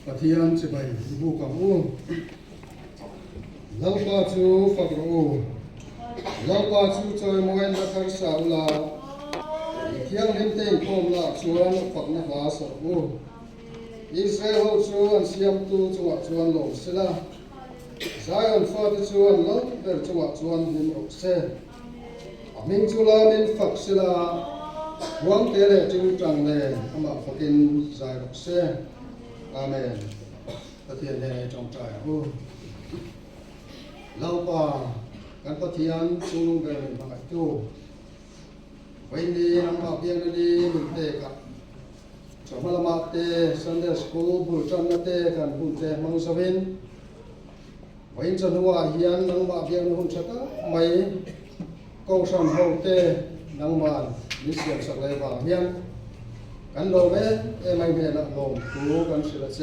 Pathian chỉ bày bu cả u lâu qua chú phật u lâu qua chú chơi mỗi lần khởi sao là thiêng linh tinh không là chuan phật na hóa sở u Israel hậu chuan siam tu chuan lồng sila Zion phật chuan lâu ver chuan nim rục se mình chú la mình phật sila quang tế lệ chú trăng lệ ama phật giải rục se Amen. Pathian này trong trại u lâu qua các pathian chung về mình bằng tu vậy đi năm học viên đi mình tê cả cho mà làm tê Sunday school buổi trưa nó tê cần buổi tê mang sao bên vậy cho nó hiền năm học viên hôm trước mấy câu sản hậu tê năm mà đi xem sạc lại vào hiềnกันโลเวไม่เห็นละลงกูกันสิละเซ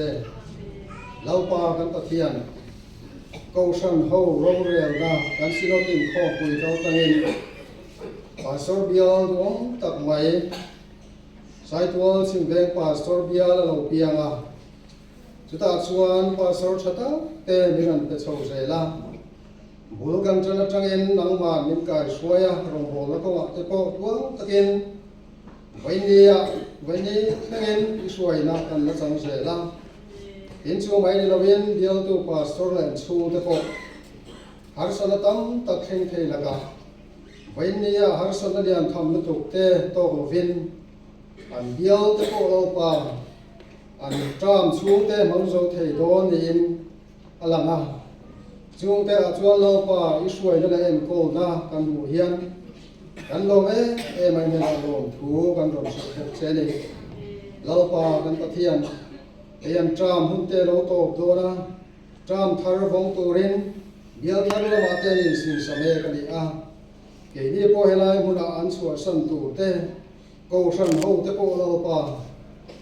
เราปากันตะเทียนกูสั่งเฮาโรงเรียนนะกันสิเราติ่งข้อคุยเขาตั้งเองปาสตอร์เบียลดวงตักไหมสายตัวสิ่งแดงปาสตอร์เบียลเราเปียงอ่ะจุดตัดส่วนปาสตอร์ชะตาเตมีกันเป็นโซ่เซล่ะบุลกันจะนัดจังเองนังมานิมกายช่วยโรงโหแล้วก็ว่าจะก็ดวงตะเกียนวันนี้นั่งเองช่วยนักกันละสังเสริญเห็นช่วงไม่ได้เราเวียนเดียวตัวปาสตอร์แลนด์ชูตะโกหาสนตั้มตะเข่งเทละกันวันนี้หาสนเดียนทำนุตุเตโตกวินอันเดียวตะโกเราปาอันจามชูเตมังโจเทโดนอินอะไรนะช่วงเตะจวนเราปาอีช่วยนั่นเองโกนะกันหูเฮียนกันลงไม่เห็นลงถูกันรวมสุขเสนีเราปากันตะเทียนเทียนจามหุ่นเตเราโตตัวนะจามทารวงตูรินเดียวทารวมาเตนิสิสเมกันดีอ่ะเกี่ยนี้พอเฮลัยมุนาอันสวสันตูเตกูสันหูเตโกเราปา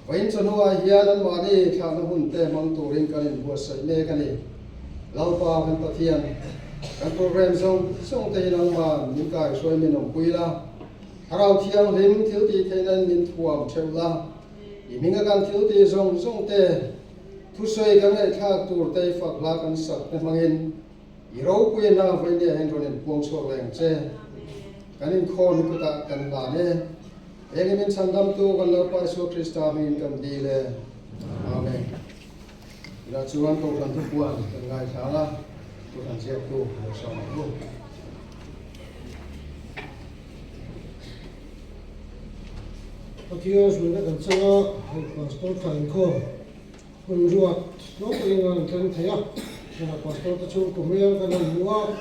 วันจันทร์ว่าเฮียนันมาดีข้าวนหุ่นเตมังตูรินกันหัวใส่เมกันดีเราปากันตะเทียนการโปรแกรมส่งเตนังมามีกายช่วยมินองคุยละเราเที่ยงริมทิวตีเทนันมินทวมเชลละอีมิงกันทิวตีส่งเตทุสวยกันให้ข้าตัวเตฝักลากันสักเป็นมังอินอีเราคุยนะวันนี้เห็นโดนพวงโชว์แรงเจกันอินโคนกุตะกันลาเนเองมินสันดำตัวกันแล้วไปสู่คริสต์อามินกันดีเลยอาเมนเราชวนตัวกันทุกวันกันไงช้าละTuhan siap tu bersama tu. Pathian sudah kan sana pastor Franco menjuat no peringatan kan saya karena pastor tu kumel kan dua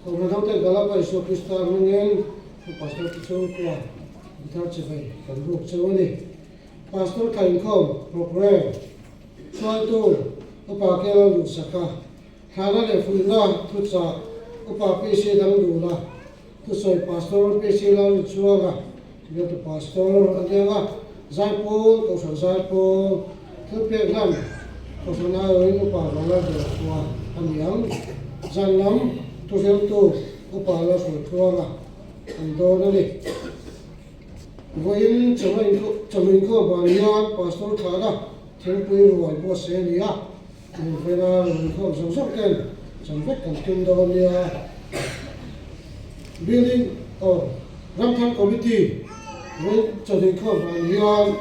kalau nanti galap Yesus Kristus mengen pastor tu kuat kita cepat kan ruk cewani pastor Franco program suatu apa kalau saka Hana le fulna tutsa upa pesi dang dula tutsoi pastor pesi la chuaga yo to pastor adega zaipol ko zaipol thupe lam ko na oi upa la de tua amiam zanlam to fel to upa la so chuaga ando na le voin chamin ko bania pastor thara thengpui roi bo se nia Mình là không sống sót kênh sống vết cảnh kinh đồ như building Ram Thang Committee với cho đến không và Lian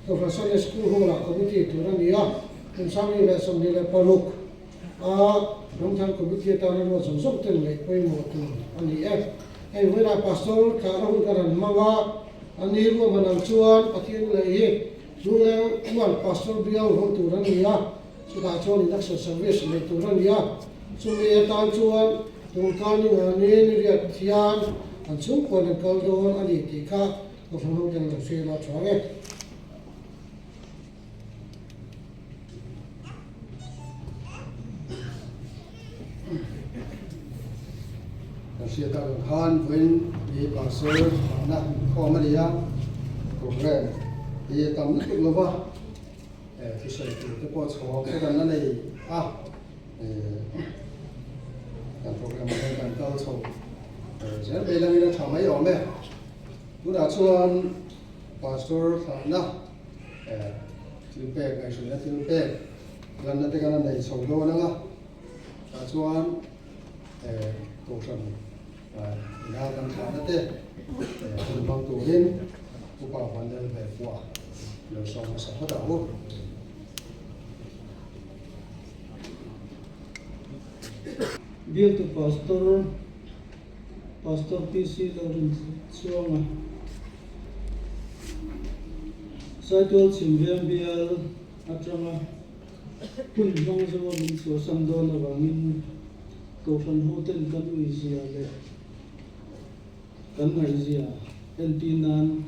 của phần Sunday School không là committee từ đó nia cùng sang như là xong như là Paluk Ram Thang Committee ta nên một sống sót kênh này quay một từ anh em với là pastor cả ông cả đàn manga anh ấy của mình làm chuan Pathian lại dù leo quan pastor biao không từ đó nia sudah cuan ini nak service ni turun dia, sumber tan cuan, tungkan ni lihat tian, ansung kuan kalau doan adi tika, kalau yang tersier lah cuan Tersier tak kan pun di pasar nak komedia program di tamu tu lepas thì sẽ cái bộ số cái đó này cái program này cần cao số giờ bây giờ mình thảo mấy ổn đấy tôi đã chọn pastor thằng nào thiếu bè ngày xưa thiếu bè gần là cái này sống đô nữa cả chuan cổ phần nga làm sao đó thế mình bằng tuổi lên cũng bảo vấn đề về quả đời sống nó sẽ phát đầu Bill to Pastor PC Lawrence Suanga Saitol Simviam Bial Atrama Kun Bang Zawa Min So Samdon Awangin Kofan Hotel Kan Uizia Le Kan Uizia Elpinan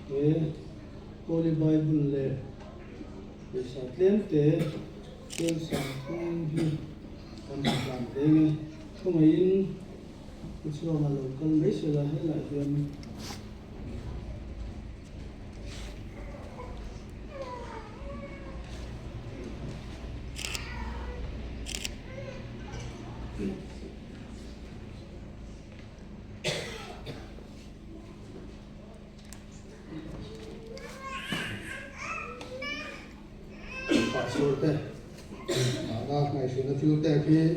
Ve Holy Bible Le Besatlen Te Kel Sang Hi Kan Sang Te Không ai It's wrong alone. Kan mấy sự là hết lại viên phải sửa thế là ngày xưa nó thiếu thế khi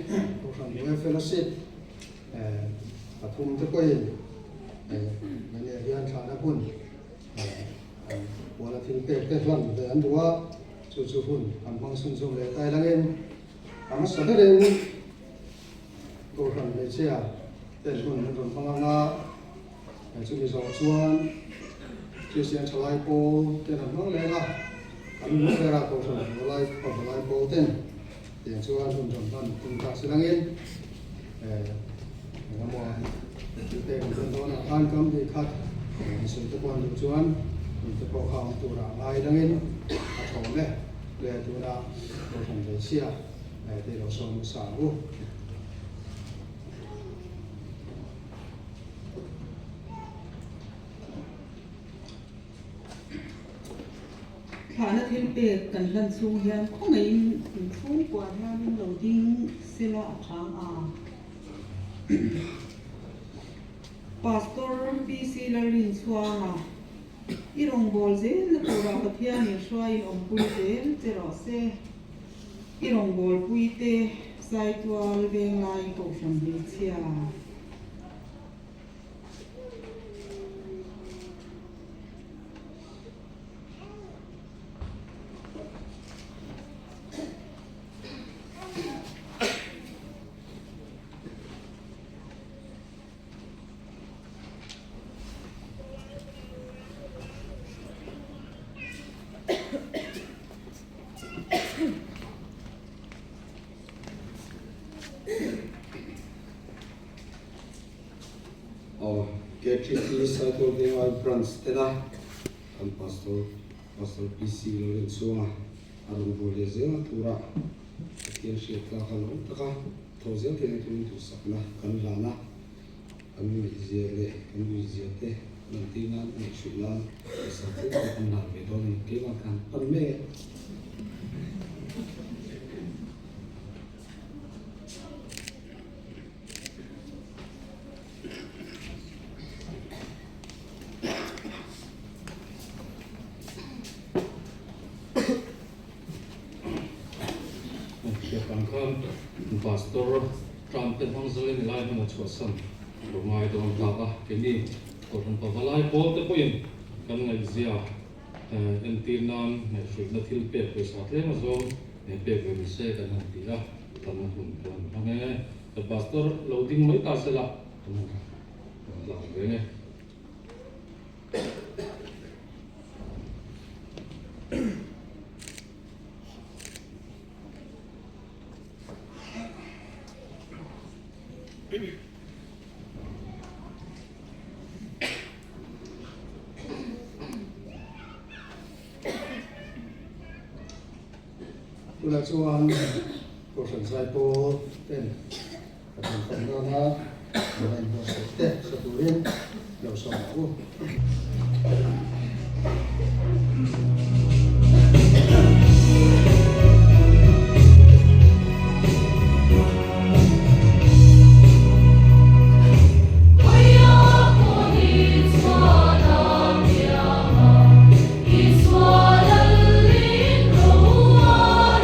cổ phần của fellowship và thùng cho quay này hiện sản đã phun của là thiếu thế cái phần để anh đua chú phun anh mang xuân xuân để tay đang em anh sẽ đến đây cổ phần để chia tiền phun nó còn phong nga chú đi dọn chuan chia sẻ cho lại cô tiền anh mang lên là anh muốn ra cổ phần lại cô tiền tiền chuan phun dọn phần cùng ta sẽ đang em Nam mô Chủ tịch của nó là an cam thì khát sự tập quan được chuan mình tập bảo khảo tu ra lại đang in thổ này để tu ra một phần để xia để đầu sông sáng thà nó thêm bề cần lần xuống hiện không ngày phun qua theo đầu tiên sẽ là tháng Pastor PC Larin Suanga Irong Bolze na pura kapia ni Shwai om puite terose Irong Bol puite saitwal vengai ko shambitia KTP Saitol Dengai Branch Tena kan Pastor PC Lawrence Suanga Arun Bolezela Tura Kian Syekha Kalon Taka Tozel Tena Tuni Tusakna kan Lana kan Mizele kan Mizete nanti na Mesulan Esate kan Narvedon Kila kan Palme Pastor Trump ten hong zoi ni lai hong chua sam ro ngai don ta ka ke ni ko ron pa valai pol te poin kan ngai zia en tin nan ne shui na thil pe pe sa tle ma zom ne pe pe se kan han ti la tan hun ton ame the pastor loading mai ta se la la ve ne tu là chuan cổ phần sai po tên cả thành phần đó là mình có sẽ tết sẽ tu yên đầu sòng của Israel in Roare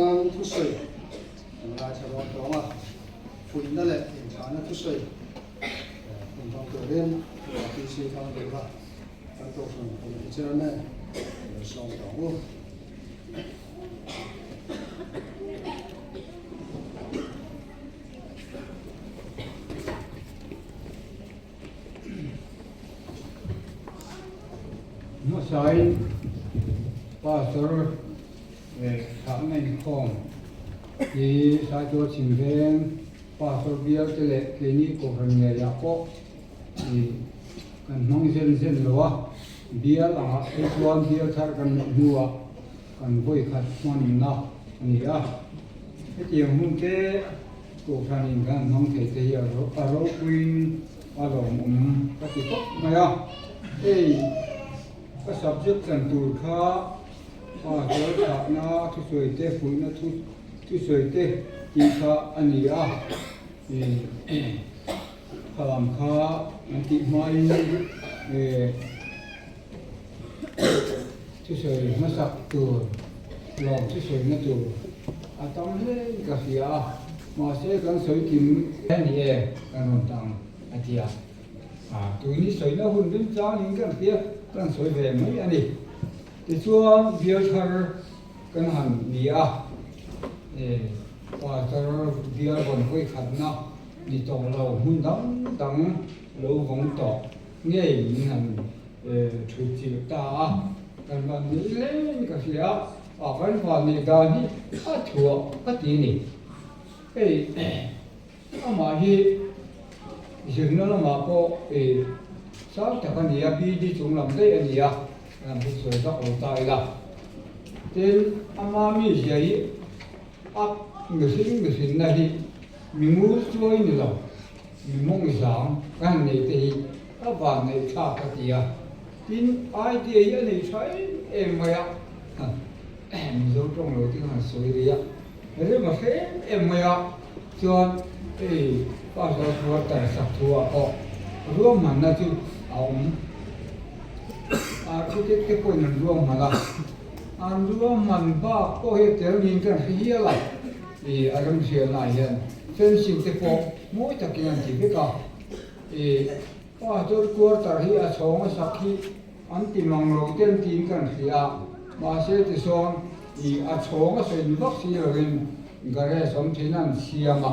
chuan thu soi là chả lo đó mà phụ nó lại hiện trạng nó thu soi mình trong cửa lên và khi sinh thang được là các tổ phần của mình trên này xong đó luôn nó sai pastor thằng anh không thì sai cho chính viên pastor bia cái lệ cái ní của phần nghề nhà có thì cần nông dân lo bia là cái quan bia thar cần mua cần vui khát ngon nào anh à cái chuyện hôm cái của phần cần nông thể thì ở queen ở đó các cái tốt này à cái subject cần tu khá và cái khả na thu soi te phụ na thu soi te chỉ khá anh à thì làm khá anh chị mai thu soi nó sạch tu lòng thu soi nó tu à tao lên cái gì à mà sẽ cần soi kim anh ấy cần làm tăng anh chị à tụi ní soi nó hôn đến cháu những cái kia cần soi về mấy anh đi thì chúa bia thar cần hẳn bia và thar bia còn quay khát nào đi tàu lâu hun đắng lâu vòng tàu nghe những hẳn chủ chỉ ta cần mà nghĩ lên cái gì à vẫn còn này đó đi thua tí này mà hi dừng nó mà có sao chắc anh ấy bị đi chung làm đấy anh ấy làm cái sợi tóc ở tay là tên ama mi gì người sinh này mình muốn chơi nữa rồi mình mong rằng cái này thì các bạn này khác cái gì à tin ai thì cái này thấy em mày à em dấu trong lối tiếng Hàn soi đi à nếu mà thế em mày à cho bao giờ thua tài sản thua họ luôn mà nó chứ ông cái coi nó luôn mà là anh luôn mà ba có hệ tiểu nhìn cái gì là thì anh xem lại hiện chân sinh cái phố mỗi tất cả những gì cả thì ba tôi qua tại hiện ở chỗ sắc khi anh tìm mang lối tên tìm cái gì à mà sẽ thì xong thì ở chỗ cái sự bác sĩ rồi cái này sống thế nào xia mà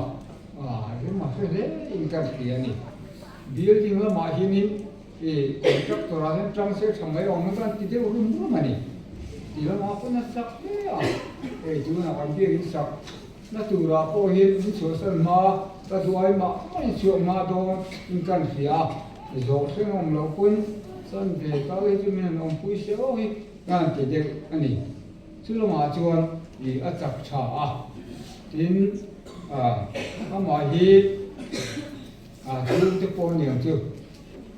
cái mà phải lấy cái gì này building là mà hiện thì contractor là trong sẽ xong mấy ông nó thì đều đúng mà này thì nó có nó sắc thế à chú nào còn biết sắc nó từ đó có hiện những số sân mà ta đuổi mà mấy số mà đó những cái gì à rồi sẽ ông lâu quân sân về các cái mình ông quý xéo thì ngàn thì đều anh này chứ mà chuan thì ở chặt chả tin mà hiện chú cái con nhiều chưa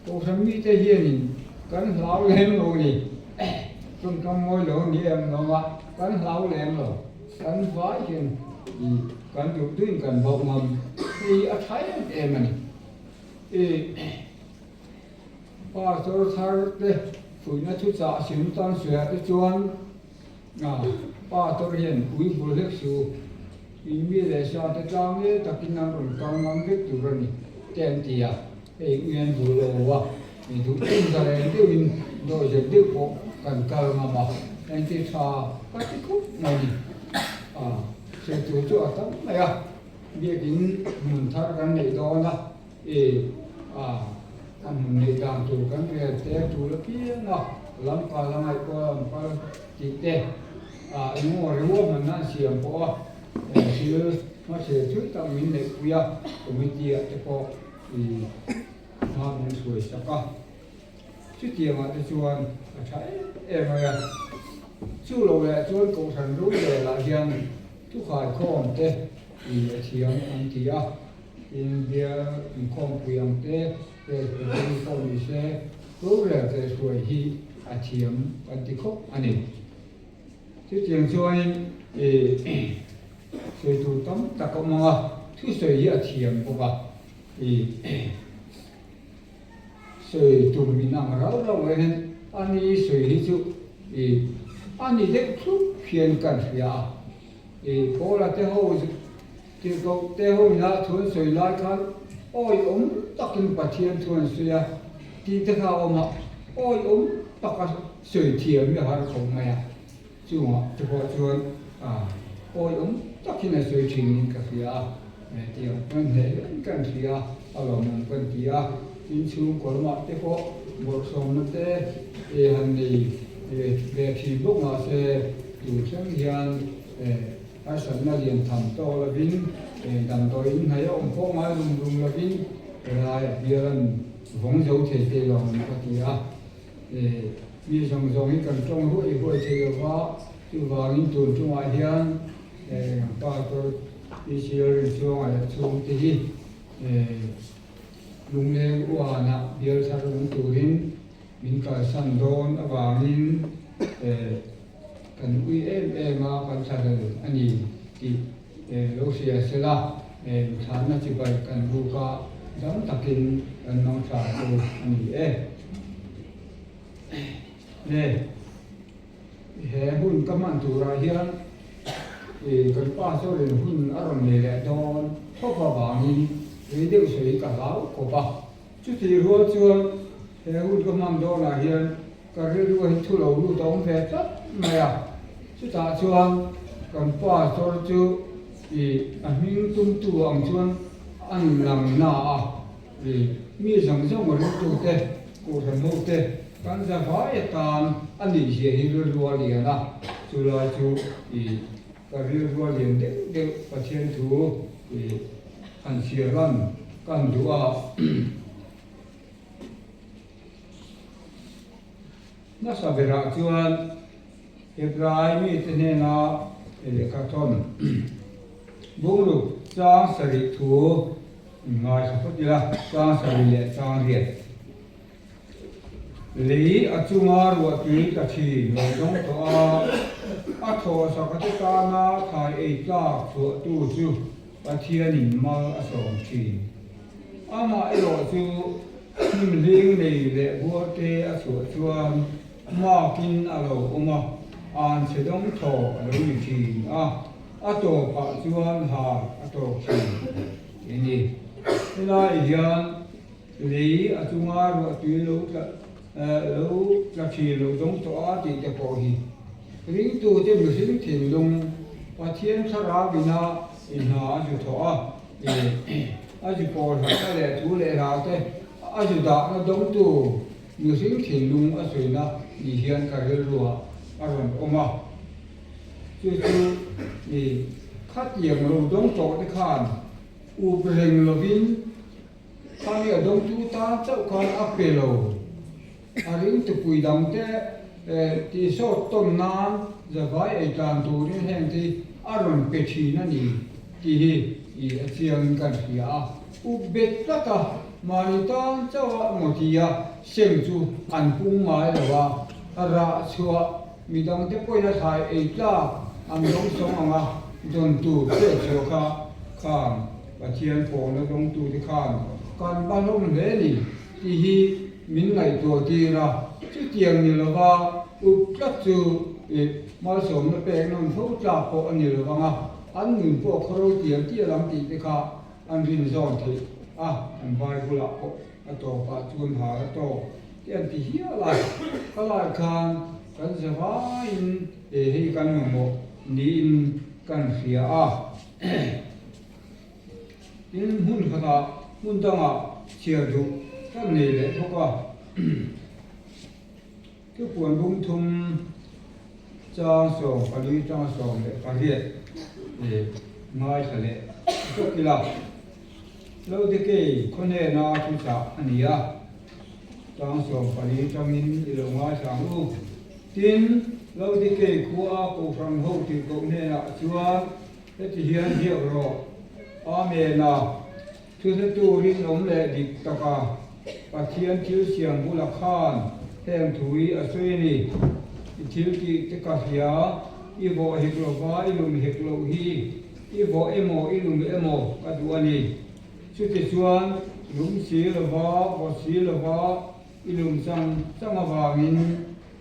cô sống như thế hiền cắn lão lên rồi nè trong ngôi lỗ như em nó mà cắn lão lên rồi cắn vái hiền thì cắn chụp tuyên cần bọc mầm thì thấy em này thì ba số thar đấy phụ nó chút giả xin tan sửa cái chuan ba tôi hiền quý phụ lực sự vì mi để sao cái trang ấy ta kinh năng rồi trang ngon biết được rồi nè tiền thì nguyên vụ lô vì chúng tin rằng là tiêu in rồi giờ tiêu có cần cờ mà anh tiêu xả các cái khúc này sẽ chủ cho tấm này việc in mình thắt cái này đó là anh mình làm chủ cái này để chủ là kia nó làm cả là ngày qua làm cả chỉ để anh ngồi rồi mình nói xiêm bỏ xưa nó sẽ trước tao mình để quia của mình chia cho có thì nó mình sửa sắc á chứ tiền mà tôi chuan thấy em ơi chú lâu là chuan cầu thần đối về là hiện chú khai con thế thì tiền anh thì in dia in con quyền thế để con đi xe đối là để sửa hi tiền anh thì khóc anh ấy chứ tiền chuan sửa tụ tấm ta có mà thứ sửa tiền của bà thì sửa tụ mình làm rau lên anh ấy sửa thì chú thì anh ấy đấy chút phiền cần phải có là thế hậu thì có thế hậu là thuần soi lại khăn ôi takin pathian thuần suya thì thế nào mà ôi takas soi thiam ya har không mày chú mà chú có chuan ôi takin là soi thiam cái gì thì ông này cái gì alom cái gì in chú có mà thế có một số nó thế hành đi về thì lúc mà sẽ dù chẳng hiện ai sản là liền thầm to là vinh đầm to in hay ông có mai lùng là vinh là bây giờ vòng dấu thể lòng cái gì vì trong cái cần trong hội thể vào từ vào những tuần trong ai hiện ba tôi đi chơi trong ai trong thì lùng lên qua nè bây giờ sao lùng tuần mình cả săn đón và mình kan ui mà kan sa anh thì lúc xưa sẽ là thằng nó chỉ phải kan bu ka dám takin kan nong sa tu anh nè he hun kaman tu ra hian kan pa so le hun aron le le don tho pa ba ni với điều sấy cả lão của bà chút thì ruột chưa he hun kaman do là hian cái rượu hay thu lẩu lưu đóng về rất mày chú ta chuan còn qua cho chú thì mình tung tu ông chuan ăn làm na thì mi rằng trong một lúc tu te cổ thần hậu te kan ra phải tan anh đi gì hi rùa liền chú là chú thì cái rùa liền để phát triển thu thì anh xia lan kan du nó sao về ra chuan Hebrai mi thế này na để các thôn bung lục trang sari thu ngay sau đó là trang sari lệ trang riết lý ở trung ar và tí cả chi nội dung đó ở thổ sao cái ta na thay ấy ta chỗ tu chú và thiên nhìn mà ở sòng chi mà ấy rồi chú nhìn riêng này lệ vua tê ở chỗ chuan mà kinh ở đâu mà an sẽ đông thọ ở đâu thì ở tổ pháp chuan hà ở tổ chi cái này thế là hiện lý ở trung ar và tí lúc là chỉ lúc đông thọ thìจะพอhi riêng tu thì mình sinh thiền lung và thiên sa ra bina in ha ju thọ a ju por ha le tu le ra te a ju da nó đông tu mình sinh thiền lung ở suy na đi hiện cả cái lúa ở gần oma chú thì khát nhiều lâu đông trọ để khan u bền lovin khan ở đông tu ta cháu khan áp bề lâu riêng từ cuối năm te thì số tôm nan giờ vài ai làm tu đến hiện thì ở gần bề chi na ni thì chiang kan phía u bệt tất cả mà đi ta cháu một thì xem chú ăn bún mai là ra xua mi dang te poi na thai ei tla am dong song anga don tu pe cho khan và thiên phổ nó dong tu thì khan kan ba lom le ni ti hi min ngai to ti ra chu tiang ni lo wa u plat chu mal som na pe non tho tla po ani lo anga an nun po khoro tiang ti lam ti te kha an rin zon thi an vai bula po ato pa chun ha to tiang ti hi ala kala khan kan zawa in hi kan mo ni in kan fia in hun khata mun tanga chia du kan nei le thoka cái cuốn bung thum trang song pali trang song le pariet ngai khale to kila lo de ke khone na thu sa ania trang song pali trang in lo ngai sang lu tin lâu đi kể của cổ phần hậu thì cũng nên là chúa thế thì hiện hiệu rồi mẹ nào thứ thứ tu đi nóng lệ đi tất cả và thiên thiếu xiềng bu lạc khan thêm thúi ở xuôi này thiếu thì tất cả phía y vợ hiệp lộ vá y lùm hiệp lộ hi y vợ emo y lùm emo cả đua này chút thì xuân lùm xí là vá vợ xí là vá y lùm sang sang mà vàng in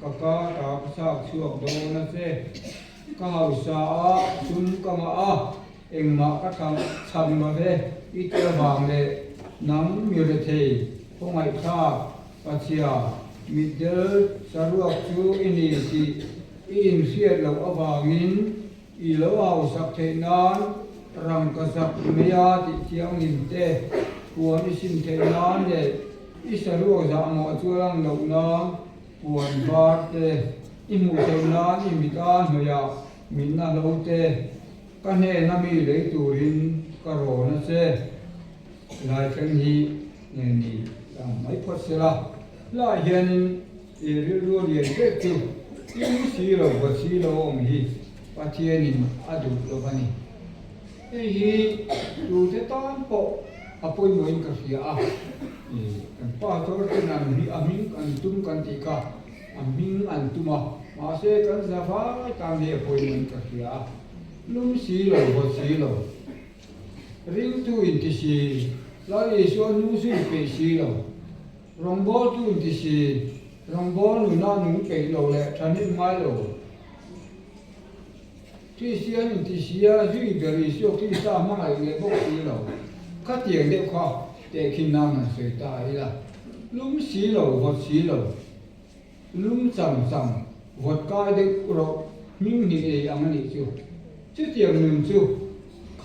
kaka ta sak chuak do na se ka hau sa sum ka ma eng ma ka thang cham ma ve I te wang le nam mi le thei hongai tha achia middle saruak chu ini si in siat lo awangin I lo hau sak thei nan rang ka sak mea ti chiang nim te puan I sim thei nan le I saruak za mo chuang lo na puan bar te I mu thei nan I mi ta hnoya min na lo te ka ne na mi le turin ka ro na se lai chen hi ne ni mai phot se la la hian I ri ru lian ke chu I si lo ba si lo ong hi pa thien in adu lo bani e hi tu te tan po apoi mo in ka sia a kan pa to te nan hi amin kan tum kan ti ka amin an tuma ma se kan za fa ka ne apoi mo in ka sia a lum si lo ba si lo ring tu in ti si la e so nu si pe si lo rong bo tu in ti si rong bo nu na nu pe lo le than ni mai lo ti sia in ti sia ju be ri so ti sa ma ai le bo si lo ka tieng de kha te kin na na se ta I la lum si lo bo si lo lum sam sam vot ka de ro ning ni e ang ni chu chứ tiền mình chưa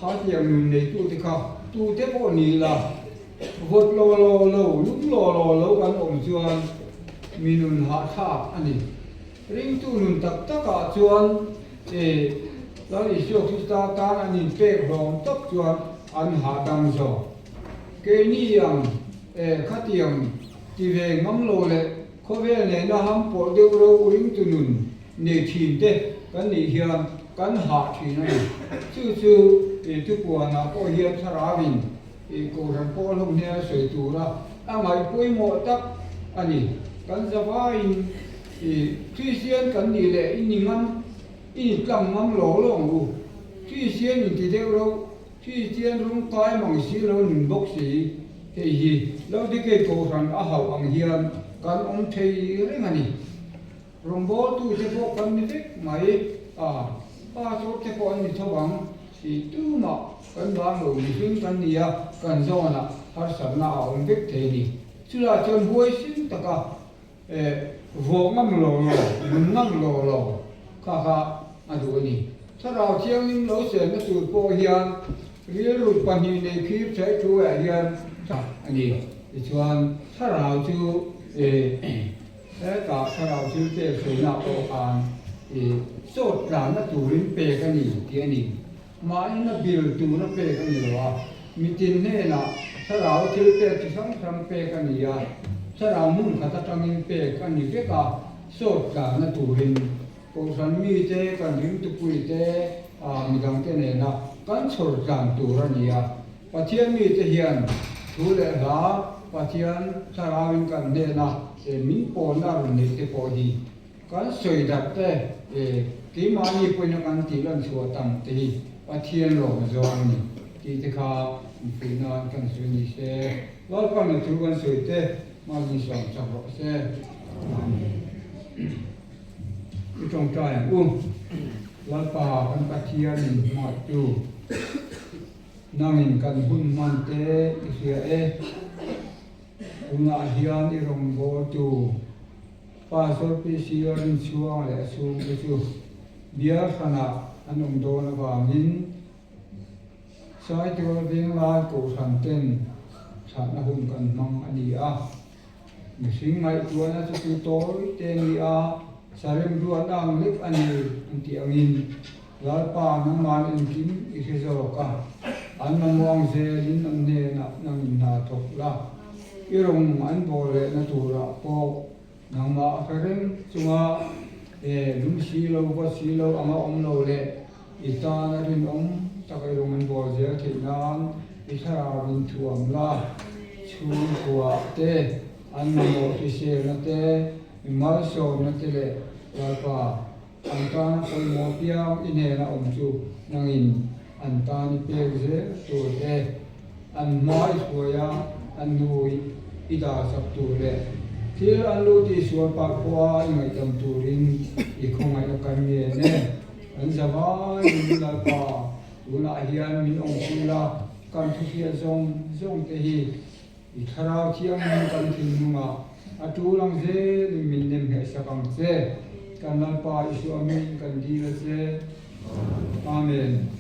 khó tiền mình này tu thế bộ này là vượt lò lúc lòกันổn chuan mình hạ tháp anh ấy ring tu mình tập tất cả chuan để đó là siêu kita ta anh ấy bê rong tất chuan anh hạ đăng rồi cái này khát tiền thì về ngắm lò lệ có vẻ này nó ham bỏ đều rồi ring tu mình này chìm thế cái này hiện kan ha thi na chu e tu ko na ko hian tharawin e ko ran ko lom ne soi tu ra angai pui mo tak ani kan zawain e Christian kan ni le in ngam in kam ngam lo lu Christian in ti de ro Christian rung kai mang si lo nin bok si he hi lo de ke ko ran a hau ang hian kan om thei reng ani rong bo tu te bo kan ni vek mai ba số cái con thì thâu bằng thì tu mà cần ba người mình cần gì à cần do là har sản nào ông biết thế đi chứ là chân huôi xin tất cả vô ngâm lò mình ngâm lò cả đủ điถ้าเราเที่ยงนิ่งเราเสียนะสูตรโปรเฮียนเรียนรู้ปัญญาในคลิปใช้ช่วยเฮียนอันนี้ชวนถ้าเราชูแล้วก็ถ้าเราชูเจ้าสุนัขโตอ่านโซดหลานนักตูรินเปกันนี่เที่ยนี่มาอินบิลตูนักเปกันนี่หรอวะมีตินเน่นะถ้าเราชูเจ้าที่สังทำเปกันนี่อ่ะถ้าเรามุ่งขัดตั้งอินเปกันนี่ก็โซดหลานนักตูรินกูสันมีเจกันริมตุกุยเจมีดังเจเนนะกันโซดหลานตูรันนี่อ่ะปัจเจียนมีเจเฮียนทูเลหาปัจเจียนถ้าเราวินกันเนนะมินโปนารุนนี่เตโปดีกันสวยดับเต้ที่มานี่เป็นกันที่ลันชัวตั้งที่ปัจเจียนหลงจวนนี่ที่ที่เขาเป็นนานกันสวยนี่เซ่แล้วก็มันถือกันสวยเต้มาดิสองจับรถเซ่จงใจแล้วป่ากันปัจเจียนมาจูนั่งกันหุ่นมันเต้เสียคุณอาเฮียนที่รงโบจูป้าสดไปเสียรินชัวและสูงไปจูเบียร์ขนาดอันองโดนวามินสายตัวเบียงลายกูสันเต้นสานหุ่นกันมังอันนี้มีสิ่งใหม่ตัวนั้นจะตัวโตเต็งนี้สาริมดวนอ่างเล็กอันนี้อันที่อังินลาป้าน้ำมันอินกินอิเซโรกาอันมันมองเซลินอันเนนับนังนาทกละอีรงอันโบเลนัตูระโปนังมาคาริมจุงาลุมสีโลวสีโลอามาอมโลเลอิตานารินอมตะไครงอันโบเซทินานอิสราบินทวมละชูกัวเตอันโมอิเซนเตอิมาโซนเตเลลาปาอันตานคนโมเปียอินเนนะอมจูนังอินอันตานิเปเซตัวเตอันมาอิสโวยาอันนูอิดาสับตัวเลที่อันรู้ที่สวนปากว่าอิงไอตำตูรินอีกคงไอกันเมียเนี่ย kan zawai min la pa tuna hian min ong pula kan thu hia zong te hi i thara chiang kan thin nunga atu lang je min nem he sakang che kan la pa isu amin kan di la che amen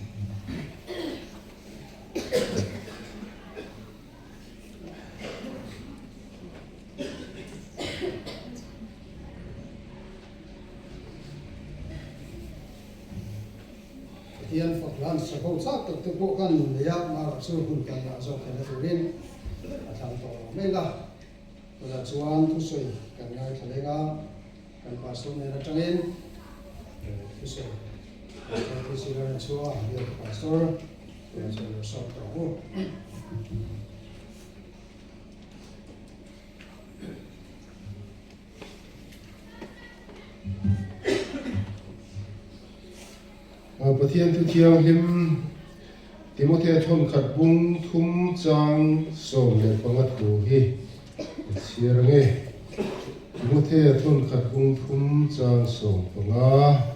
Hian Faklan Sakau Sak tu bukan dia marah suhun kan nak sok kan turin asal to mela pada cuan tu soi kan ngai thalenga kan pastor ne ratangin tu soi tu sira chua dia pastor dia sok to Pathian tu thiang lim Timothy thon khat bung thum chang som le pangat ko hi sirange Timothy thon khat bung thum chang som panga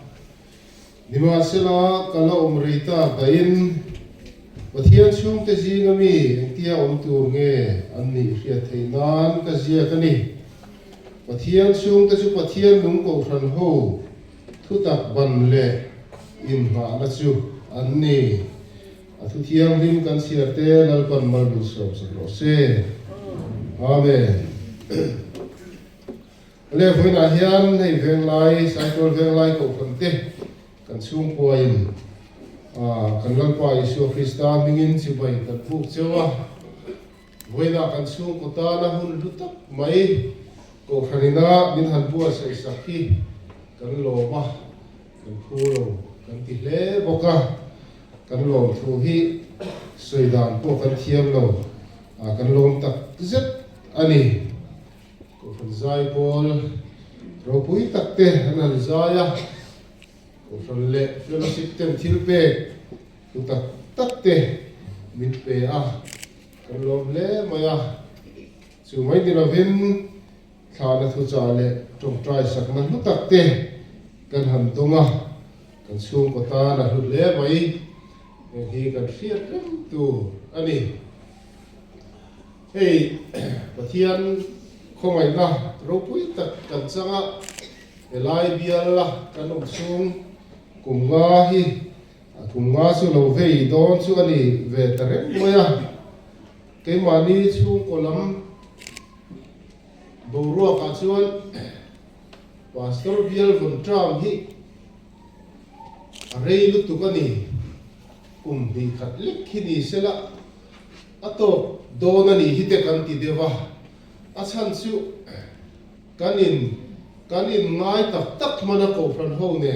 nima sela kala umrita kain Pathian chung te jingami tia tur nge anni ria theinan ka zia kani Pathian chung te chu Pathian nung ko ran ho thutak ban le in ha na chu anni athu thiang lim kan siarte lalpan malbu so se amen le voina hian nei veng lai cycle veng lai ko phante kan chung poin kan lalpa isu krista mingin chi bai kan phuk chewa voina kan chung ko ta na hun lutak mai ko khanina min han bua sai sakhi kan lo ma kan phulo kan ti hle boka kan lom thu hi soidan po kan thiam lo kan lom tak zet ani ko fan zai pol ro pui tak te an zaya ko fan le fellowship tem thil pe tu tak tak te min pe kan lom le maya chu mai dina vin thana thu cha le tong trai sak na lu tak te kan han tonga kan sung ko ta na hlut le mai hi kan fiat tu ani hey Pathian khomai na ro pui tak kan changa elai bial la kan om sung kumnga hi kumnga su lo vei don chu ani ve tare moya ke mani chu kolam boruak a chuan pastor bial von tram hi rei lu tu kani bi khat lek khini sela ato donani hite kan ti dewa achan chu kanin ngai tak tak mana ko fran ho ne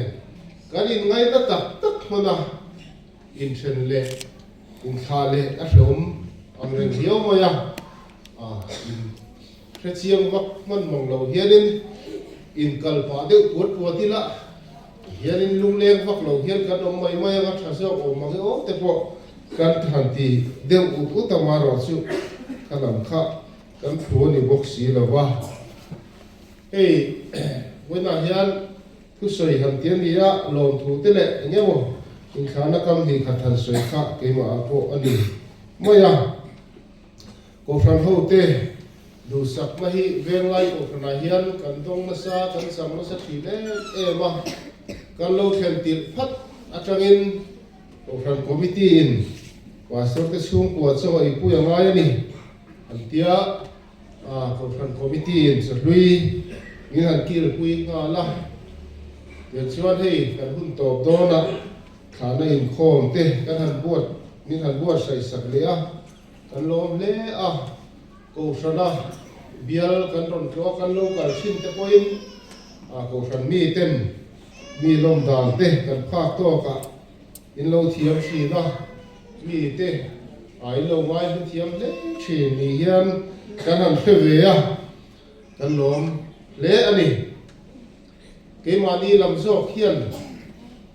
kanin ngai ta tak tak mana in chen le in tha le a hlom amreng hiaw maya Chiang vak man mong lo hianin in kalpa de puatila hianin lungleng vak lo hian kan om mai nga thasa o magi o te po kan thanti deu u tamaro chu kalam kha kan thuani boxi lawa ei wena hian ku soi han tian dia lom thu te le ngemo in khana kam hi khathan soi kha ke ma po ani moya ko fran ho te du sak na hi veng lai ko khana hian kan dong na sa kan sam na sa thi le ma kan lo khen tir phat atangin ko fran committee in pastor te sung ko cho i pu ya ngai ni antia ko fran committee in so lui ni han kil pui nga la ye chuan hei kan hun top do na khana in khom te kan han buat ni han buat sai sak le a kan lom le a ko sana bial kan ron tlo kan lo kal sin te poin ko san mi ten mi lom dang te kan phak to ka in lo thiam si na mi te ai lo ngai hin thiam le thi ni hian kan han fe ve a kan lom le ani ke mani lam zo khian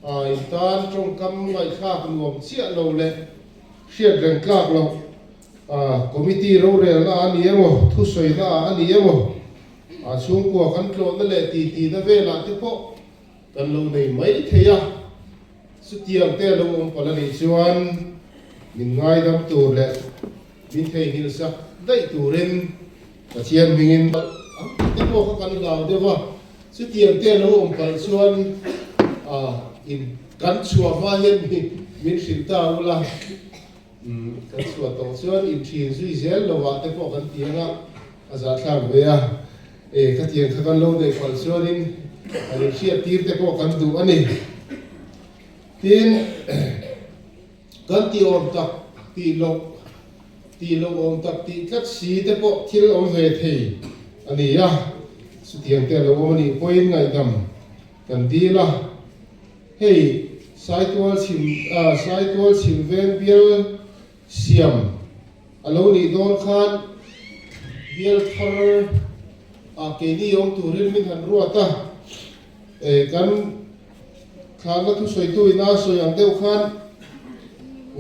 ai tan trong kam ngai kha nuam chia lo le siat reng klak lo committee ro re la ani emo thu soi na ani emo chung ko kan tlo na le ti na ve la te po kan lo nei mai theya สุดยังเตะลงปลานิชวนมินง่ายดำตัวเล็กมินเทหิลสักได้ตัวเรนกระเทียนมิงที่พวกเขากันเราเดี๋ยวว่าสุดยังเตะลงปลาชวนอินกันชัวมาเห็นมินสินตาอุลากันชัวตองชวนอินทีนสุยเซลเราว่าแต่พวกกันเตียงอาจารย์ข้ามเวียกันเตียงข้ากันลงในปลาชวนอินอันนี้เชียร์ตีแต่พวกกันดูอันนี้ทีนกันตีอมตักตีลงอมตักตีกัดสีแต่พวกที่เราเวทีอันนี้สุดยังแต่เราวันนี้พอยไงกันดีละเฮ้ยสายตัวชิมเวนเบียลเสียมอันนี้โดนขันเบียลทาร์เกนี่ยมตัวเรื่องมินหันรัวตากันข้าก็ทุกสวยตัวน่าสวยอย่างเดียวขัน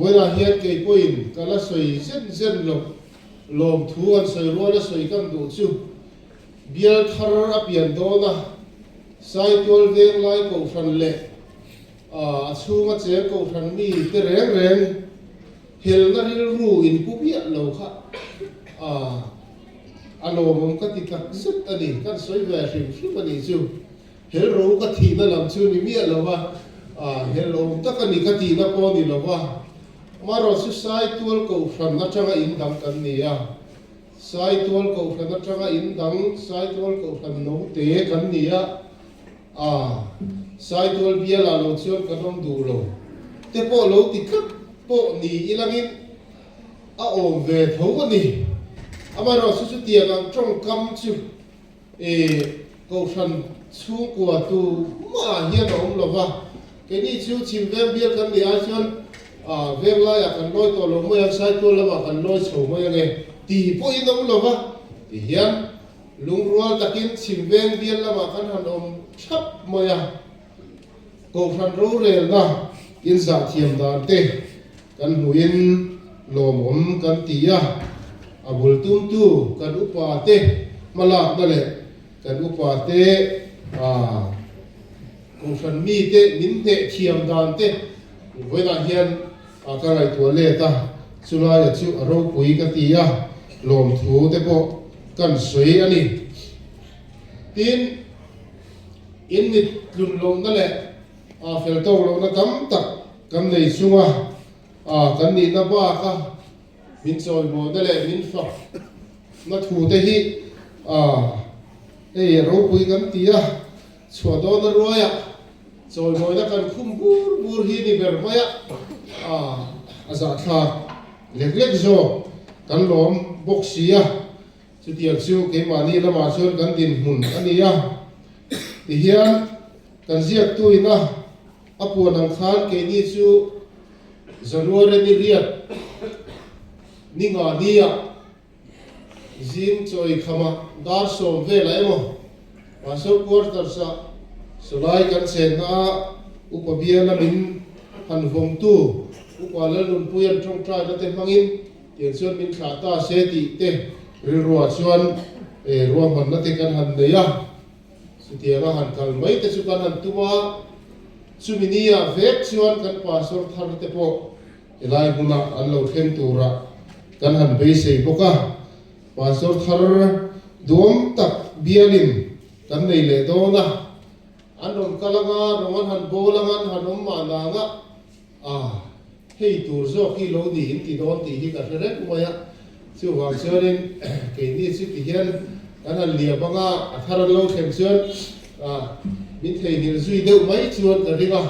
เวลาเฮียเกยปุ่นกันละสวยเส้นลมทัวร์สวยรัวละสวยกันดูชูเบียลทาร์เปลี่ยนโดนะสายตัวเรื่องไล่กูฟันเละชูมาเจ้ากูฟันมีแต่แรงเฮลนั่นรู้อินผู้เบี้ยเราค่ะอารมณ์ก็ติดกับสุดอันนี้กันสวยแหวนฟิวนี้ชูเฮลรู้ก็ทีนั่นลำชูนี่เมียเราว่าเฮลรู้ตักอันนี้ก็ทีนั่นพอนี่เราว่ามาเราสุดสายตัวกูฟันนั่นจังอินดังกันนี่สายตัวกูฟันนั่นจังอินดังสายตัวกูฟันน้องเตะกันนี่สายตัวเบี้ยเราชวนกันต้องดูเราแต่พอเราติดกับพวกนี้อีหลังนี้โอมเวทหัวนี่มาเราสุดเดียกันตรงคำชูกูฟันชูกว่าตัวมาเฮียน้องเราว่าแค่นี้ชูชิมเวเบี้ยกันนี่ชวนเวลาอยากกันลอยตัวลงมาอย่างสายตัวละมากันลอยโฉมมาอย่างไงตีพวกอีน้องเราว่าตีเฮียลุงรัวตะกินชิมเวเบี้ยละมากันหันอมชับมาอย่างกูฟันรู้เรื่องนะกินสาเทียมดานเตกันหุยนลมกันตีบุลตุ้มตู้กันอุปาเตมาลากนั่นแหละกันอุปาเตกูฟันมีเตมินเตเทียมดานเตเวลาเฮียนกันไอตัวเล่ตาสุราจะชิวอารมณ์ปุยกันตีลมถูเตปกันสวยอันนี้ทีนอินนิดลุนลงนั่นแหละเฟลโต้ลงนะกำตักกำในชัวกันนี่นะบ้าค่ะมินซอยโมนั่นแหละมินฝักมาถูแต่ที่เราคุยกันตีชัวโดนรวยซอยโมนั่นกันคุ้มบูร์ฮีนี่เบอร์ไม่อาจารย์ค่ะเล็กๆโจกันล้อมบกเสียสุดที่ชิวเกมานี่ละมาชวนกันดินหุ่นอันนี้ที่เฮียนกันเสียตัวนะปวดอังคารเกนี่ชูจรัวเรนิเรียดนิงานีจิมจอยขมาดาร์สมเวลาเอ็มมาสุกวอร์ตัร์ซาสุไลกันเซนาอุปบิเอลมินฮันฟงตูอุปาเลลุนปุยันตรงใจนั่นเต็มมังอินเตียนส่วนมินขาตาเซติเตริรัวส่วนรวมมันนั่นเต็กันหันเดียสุดที่เราหันกันไม่แต่สุกันหันตัวสุมินีเวกชวนกันป่าสดทาร์เตโปเอลัยบุญอันเราเห็นตัวระกันหันไปเสียพวกป่าสดทาร์ดวงตักเบียลินกันในเลโดนะอันนนกลังรมันหันโบลังหันมานังให้ตัวโซกิโลดีอินติโดนตีที่กันเรื่องมวยชื่อว่าเชื่อเรื่องเกี่ยนี่สิที่เห็นกันหันเลียบังทาร์เราเข็มเชื่อมิเทนิลซุยเดียวไม่ชวนกันดีกว่า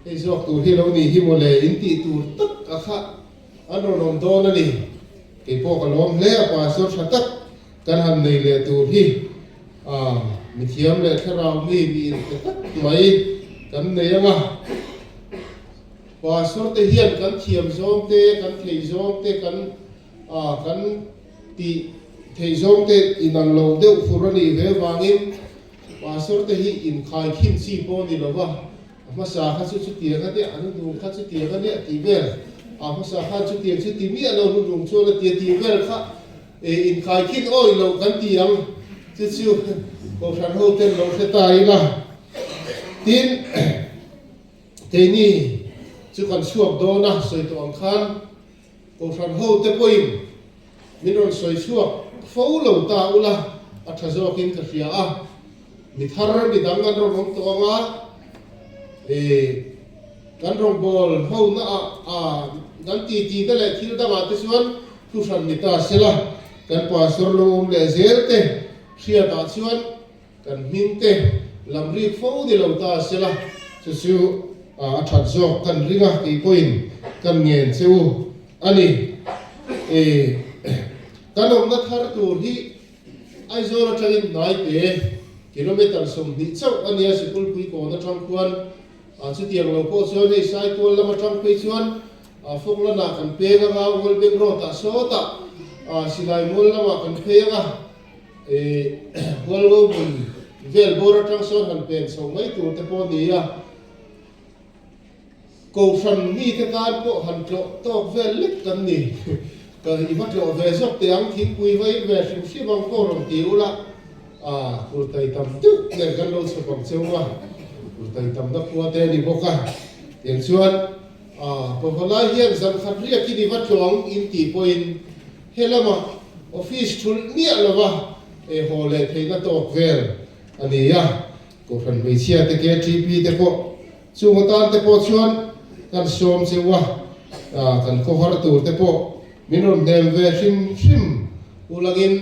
ไอ้สอกตัวที่เรานี่ที่โมเลอินติตัวตักอะค่ะอันเราลงโดนนั่นนี่ไอ้พวกกันล้มเลี้ยป่าสดชัดตักกันหันในเลี้ยตัวที่มิเทียมเลยถ้าเราไม่มีตักไม่กันในยังไงป่าสดเทียนกันเทียมโจมเตกันเทยโจมเตกันกันตีเทยโจมเตอินังโลเดียวฟุรนีเววางินว่าสุดที่อินขายขิมซีโปนี่หรอวะมาสาขาสุดเตียกันเนี่ยอันนู้นดูข้าสุดเตียกันเนี่ยตีเบลมาสาขาสุดเตียสุดที่มีเราหนุ่มช่วยเตียตีเบลค่ะอินขายขิมโอ้ยเรากันเตียงชิวๆก็ฉันโฮเทลเราเสตายละทีนเทนี่ chu kan suak do na soi to ang khan ko ran ho te poin minol soi suak fo lo ta ula a thazo kin ka ria a mi thar mi dang an rom to nga kan rong bol ho na a dan ti da le thil da ma te suan tu ran mi ta sela kan pa sor lo le zel te ria ta chuan kan min te lam ri fo di lo ta sela chu a that zo kan ringa ki point kan ngen cheu ani kanom na thar tur hi ai zo ra thangin nai te kilometer som ni chau ania sikul pui ko na thang khuan a chu tiang lo ko chuan ei sai tol lama thang pui chuan a phong la na kan pe ga wol beng ro ta so ta a silai mol lama kan pe ga wol go bun vel bor thang so han pen so mai tur te po ni ya ko fan ni te kan ko han tlo to vel lek kan ni ka i vat lo ve zok te ang thing pui vai ve sim si bang ko rom ti ula kul tai tam tu ner kan lo so bang chewa kul tai tam da kwa te ni boka tiang chuan po phala hian zam khat ria ki ni vat long in ti point helama office thul ni alawa hole theina to vel ani ya ko fan me sia te ke tp te po chu ngatan te po chuan kan som chewa kan ko har tur te po minun dem ve sim ulagin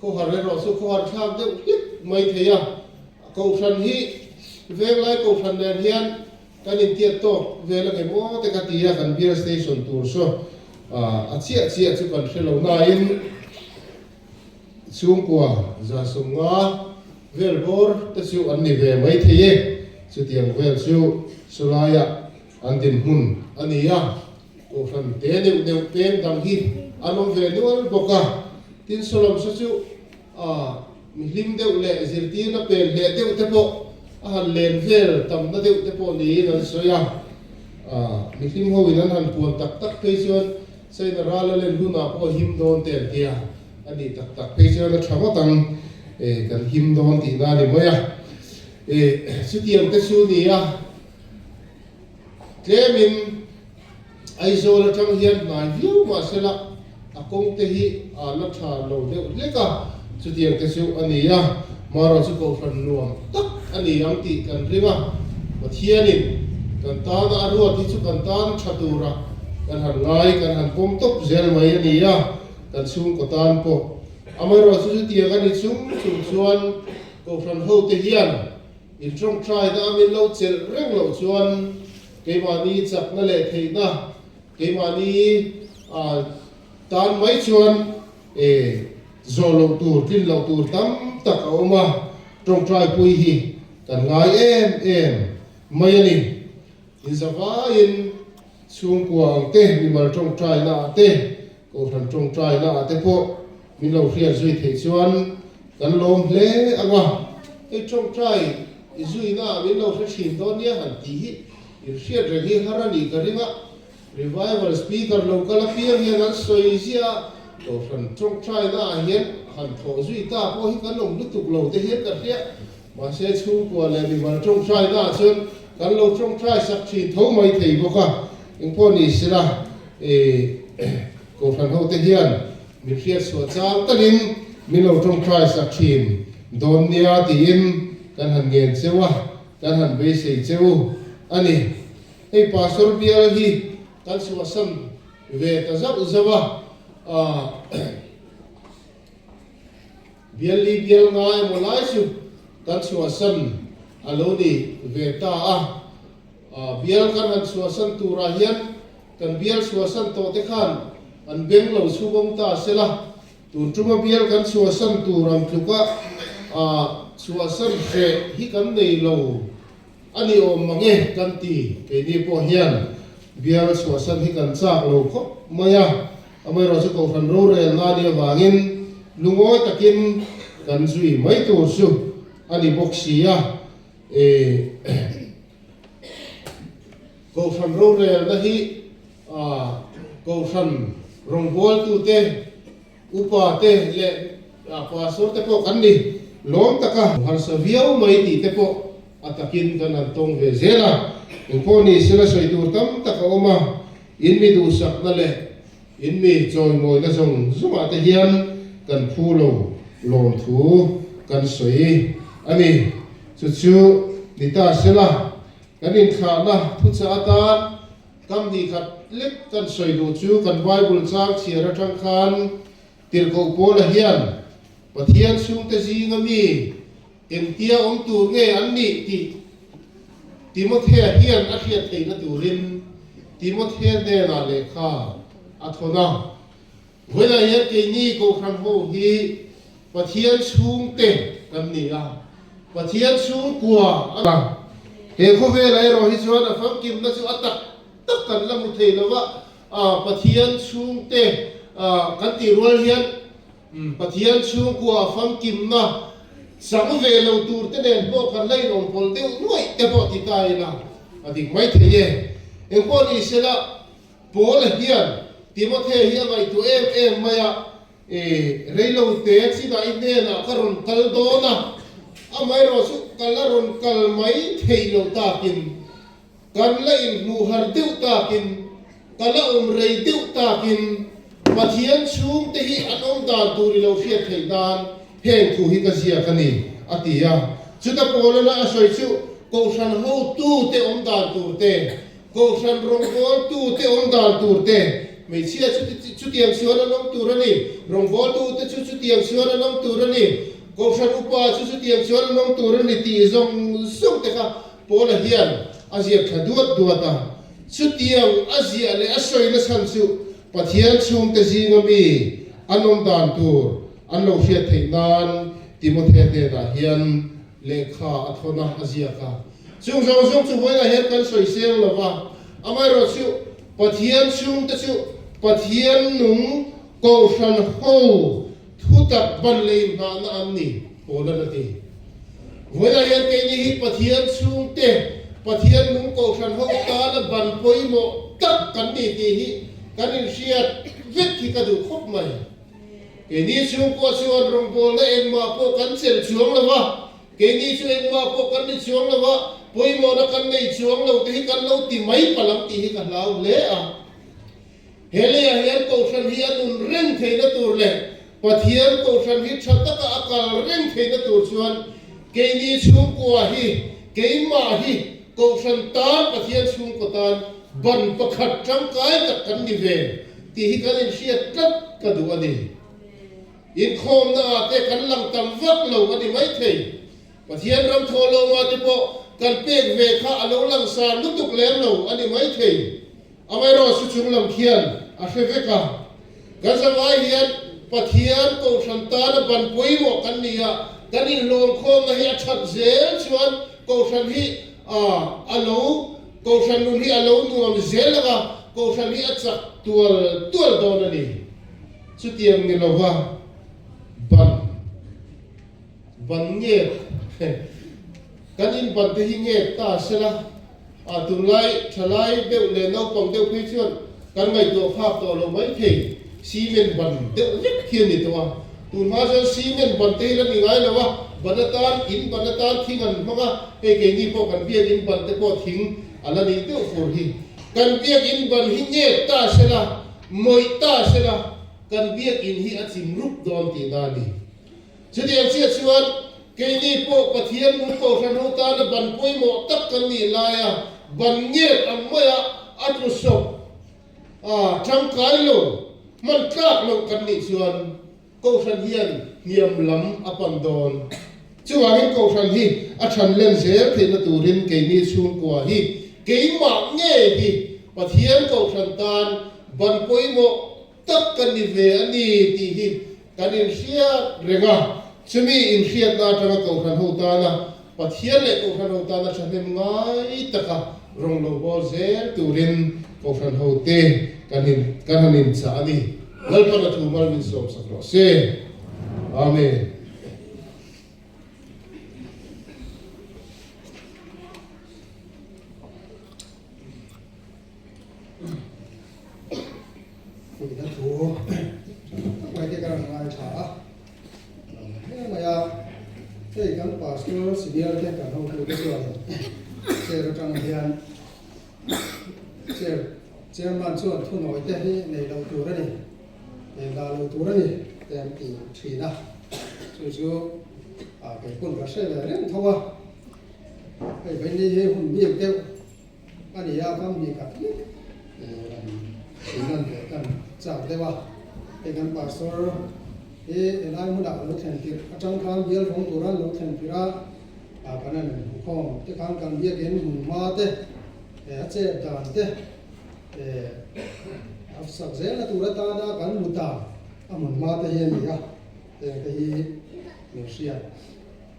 ko har ro so ko har thak de mai theya ko san hi ve lai ko san ner hian kan in tiat to ve la ke mo te ka tia kan beer station tur so chia chu kan hello na in chung kwa za sunga vel bor te chu an ni ve mai theye chu tiang vel chu sulaya an din hun ania ko san te ne pen dang hi anom ve nual boka tin solom sa chu mi lim deuh le zirti na pen le deuh te po han len vel tam na deuh te po ni nan soya mi lim ho in an han puan tak pe chuan sei na rala len huna po him don te tia ani tak pe chuan na thama tang kan him don ti na ni moya chu tiang te chu ni ya klemin ai zo la thang hian nai viu ma sela akong te hi la tha lo deuh leka chu tiang te chu ani ya maro chu ko fan nuam tak ani ang ti kan ringa pathianin kan ta na arua ti chu kan tan thatura kan han ngai kan han pom top zel mai ani ya kan chung ko tan po amaro chu tiang ani chung chuan ko fan ho te hian in trong trai da min lo chel reng lo chuan ke mani chak na le theina ke mani tan mai chuan zo lo tur tin lo tur tam tak oma trong trai pui hi kan ngai em mai ani in zawa in chung kuang te mi mal trong trai na te ko than trong trai na te po mi lo rian zui the chuan kan lom hle anga e trong trai zui na mi lo fa thin don nia han ti hi in rian re hi harani ka ringa revival speaker local appear hian an soi zia ko than trong trai na hian han tho zui ta po hi kan lom lutuk lo te hian ka ria ma se chu ko le mi mal trong trai na chun kan lo trong trai sak thi tho mai thei boka in po ni sira ko than ho te hian mi riat so chang tanin mi lo trong trai sak thin don nia ti in kan han ngen chewa kan han be sei cheu ani ei pastor bial hi kan suasam ve ta zap zawa bial ngai mo lai su kan suasam aloni ve ta bial kan han suasam tura hian kan bial suasam to te khan an beng lo su bom ta sela tun tuma bial kan suasam turam thuka suasam se hi kan nei lo ani om mange kan ti ke ni po hian bial suasam hi kan chak lo kho maya amai ro chu ko fan ro re na ni wangin lungoi takin kan zui mai tu su ani boxia ko fan ro re na hi ko fan rong bol tu te upa te le pastor te po kan ni lom taka har sa viau mai ti te po atakin kan an tong ve zela in po ni sila soi tur tam tak oma in mi du sak na le in mi choi moi na zong zuma te hian kan phulo lom thu kan soi ani chu chu ni ta sela kan in kha na thu cha ta kam ni khat lek kan soi du chu kan bible chak chira thang khan tir ko po la hian pathian sung te ji ngami en tia om tur nge an ni ti Timothea hian a khiat theina turin Timothea ne na lekha athona hoila hian ke ni ko khan ho hi pathian sung te kan ni a pathian sung kwa ala he kho ve lai ro hi chuan a fam kim na chu atak tak kan lam thei lawa a pathian sung te kan ti rol hian pathian sung kwa fam kim na sang về lâu tour thế này bộ cần lấy lòng phật tiêu nuôi cái bộ thì tai là thì mấy thế nhỉ em có đi xe là bố là hiền thì mà thế hiền này tụi em mày à lấy lâu tết chỉ là ít nên là cái rồng cal đó na à mấy rồi số cal là rồng cal mấy thầy lâu ta kinh cal lấy mù hạt tiêu ta kinh cal là rầy tiêu ta kinh mà thiên xuống thế hi anh ông ta tụi lâu phiệt thầy đàn heng thu hi ka zia kani atia chuta polo na asoi chu ko san ho tu te om dan tur te ko san rong bol tu te om dan tur te me chia chu tiang suana long tur ani rong bol tu te chu tiang suana long tur ani ko san upa chu tiang suana long tur ani ti zong sung te ka polo hian azia khaduat duata chu tiang azia le asoi na san chu pathian chung te jingami anom dan tur an lo fiat thei nan Timothea te da hian lekha athona azia ka chung chu hoina hian kan soi seng lova amai ro chu pathian chung te chu pathian nung ko san ho thu tak ban le na na an ni pola na ti hoina hian ke ni hi pathian chung te pathian nung ko san ho ta na ban poi mo tak kan ni ti hi kan in siat vek ki ka du khop mai cái ní chung qua chuan rong bol na em ma po kan sel chuang lawa cái ní chu em ma po kan ni chuang lawa poi mo na kan nei chuang lo te hi kan lo ti mai palam ti hi kan lau le a hele a hian ko san hi anun reng thei na tur le pathian ko san hi thata ka akal reng thei na tur chuan cái ní chung qua hi cái ma hi ko san tan pathian chung ko tan ban pakhat tang kai tak kan ni ve ti hi kan in siat tat ka du ani in khom na te kan lang tam vak lo ani mai thei pathian ram tholo ma te po kan pek ve kha alo lang sa lutuk lem lo ani mai thei amai ro su chung lam khian a fe ve ka kan sa vai hian pathian ko santan ban poi mo kan nia kan in lom khom na hi a that zel chuan ko san hi alo ko san nun hi alo nuam zel ga ko san hi a chak tual don ani chu tiang ni lo wa ban nghe kan in ban te hi nghe ta sela a tung lai thalai deu le nau pom deu phi chuan kan ngai to khap to lo mai thei cement ban deu lek khian ni to tun ma jo cement ban te la ni ngai lawa banatan in banatan thingan manga e ke ni po kan biak in ban te po thing ala ni deu for hi kan biak in ban hi nghe ta sela moi ta sela kan biak in hi a chim rup don ti da ni chudiang chia chuan ke ni po pathian mu ko san ho ta na ban poi mo tak kan ni la ya ban nge am moya atu so thang kai lo man tlak lo kan ni chuan ko san hian niam lam apan don chuan ko san hi a than len zer the na turin ke ni chung kwa hi ke ma nge hi pathian ko san tan ban poi mo tak kan ni ve ani ti hi kan in sia renga chumi in khiat na tanga ko khan ho ta na pathian le ko khan ho ta na chahem ngai taka rong lo bo zer turin ko khan ho te kan hanin cha ani lal pa na thu mal min som sakro se amen Kita tu, macam kan orang cakap, maya, saya kan pastor sebiar dia kan orang tu tu, saya rasa macam chairman chuan thu noi te hi nei lo tur ani ga lo tur ani tem ti thina chu cái quân cả xe về đến thua cái bên đi he hùng biếc kêu anh ấy không gì cả chỉ cần để cần trả thế ba cái cần pastor cái lại muốn đạo lúc thành tiệt trong khang biếc phong tu ra lúc thành tiệt ra cái này không cái khang cần biếc đến hùng ma thế chế đàn thế áp sắc dễ là tu ra ta đã cần một ta hùng ma thế hiện gì à cái mình xuyên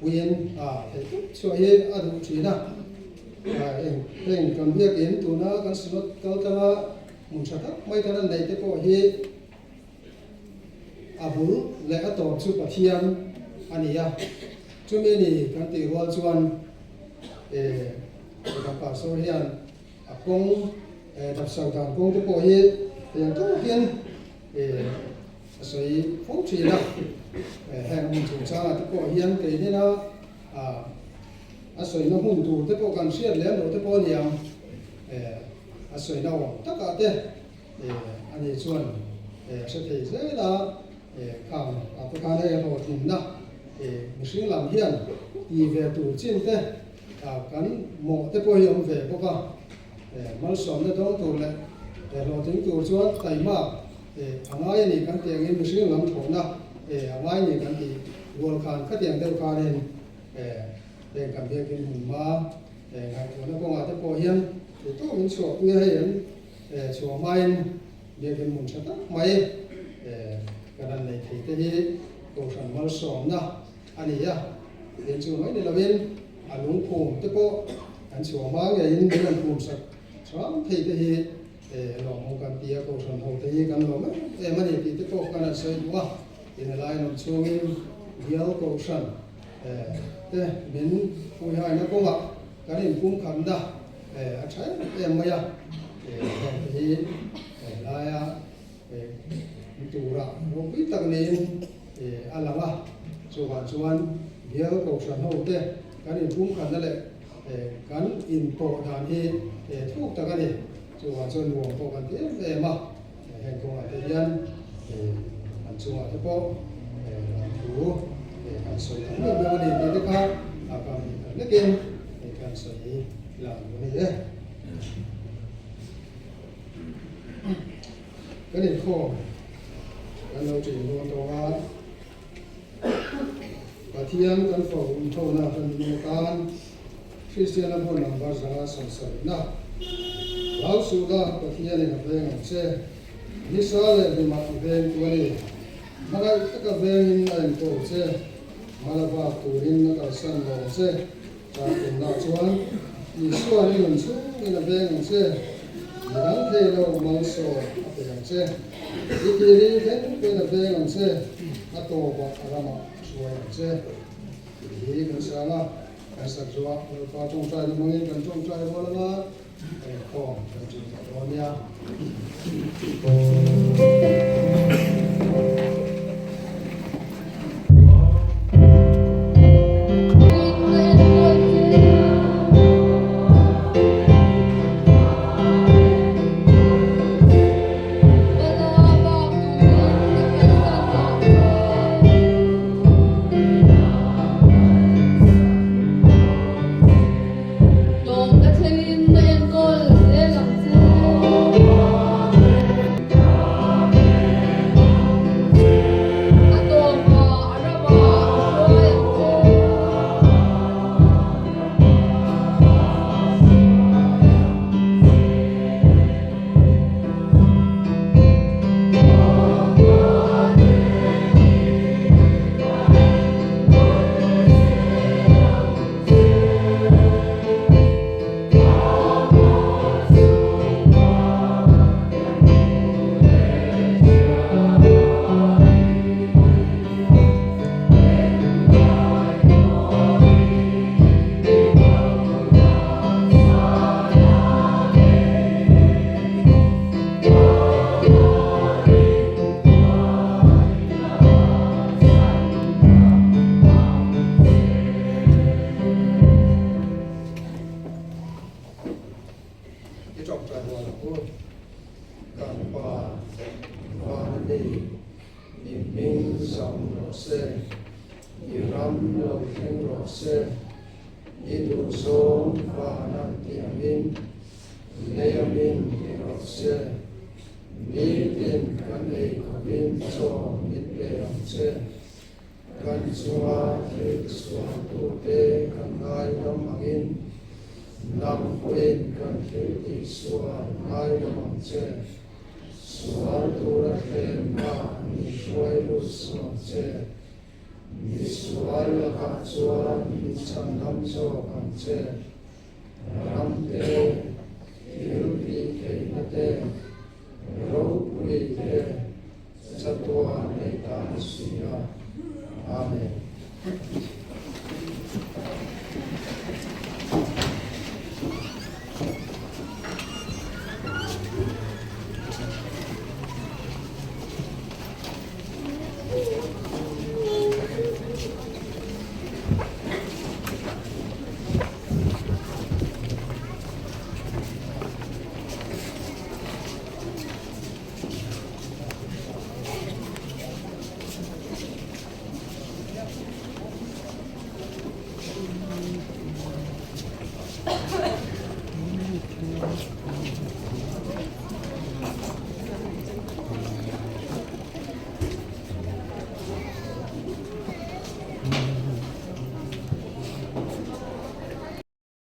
quyền thì cho hết ở đâu chỉ na em còn biết kiến tụ nó còn sự câu ta muốn sao đó mấy cái này thì có hết bố lại ở tổ chức bát thiên anh ấy chúng mình thì còn tỷ lệ chuan các bà số hiện công tập sản phẩm công thì có hết thì có kiến所以风吹啦，向我们从上啊，这个现给你啦所以那红土这个干些两路这个娘，所以那我大家的，安尼算，是提这啦，看不看那个听啦，不是蓝天，地位都真的，跟某这个用费不个，蛮少那种多嘞，老听多说大嘛。ngay này kan tiang in muslim lam thona ngay này kan ti gol khan ka tiang deu khan in den kan bia kin hun ma ngai thona ko nga te ko hian to min so nge hian so mai bia kin mun chata mai kan nei thei te hi ko san mal som na ani ya den chu mai ne lawen alung khum te ko an so ma nge in den khum sak sam thei te hi lòng một căn tia cầu sản hậu thế căn lòng ấy em anh thì tiếp tục căn là xây quá thì là lại nằm xuống nhiều cầu sản thế mình vui hai nó cũng vậy cái này cũng khẩn đó trái em mới thì lại chủ ra một ít tầng này anh làm à số hoàn số anh nhiều cầu sản hậu thế cái này cũng khẩn đó lại cái import đàn thì thuốc ta cái này chú hoàn toàn nguồn có cần thiết về mà hành công ở thế gian hành chung ở thế bộ làm chủ hành xử lý những vấn đề như thế khác còn nước kia cần xử lý làm cái này cái này khô cái lâu chỉ luôn đó và thiên cần phổ thâu là phần mô can khi xưa là phần làm bao giờ sản xuất na lão sư đó có thiên này là về ngành xe đi xa là về mặt về của này mà lại tất cả về hình ảnh tổ xe mà là vào tủ hình nó cả sân đồ xe và cũng là chuan đi xua đi gần xuống như là về ngành xe đáng thế đâu mang sổ về ngành xe đi kia đi thế bên là về ngành xe nó tổ bạc ra mà xua ngành xe thì cái sáng á cái sạch rồi vào trong trai thì mang cái trong trai vào là không, chúng ta đó nha. Sam Rose, Iram Lo King Rose, Idu Som Vanan Tiamin, Leamin Rose, Nidin Kanei Kabin So Mitleam Se, Kan Sua Trik Sua Tute Kanai Namangin, Nam Queen Kan Trik Sua Nai Namang Suara tema ni suai lusuce, ni suara kacua ni candam so kance, ramte ilpi keinate, rohui te, satuan eta sia, amen.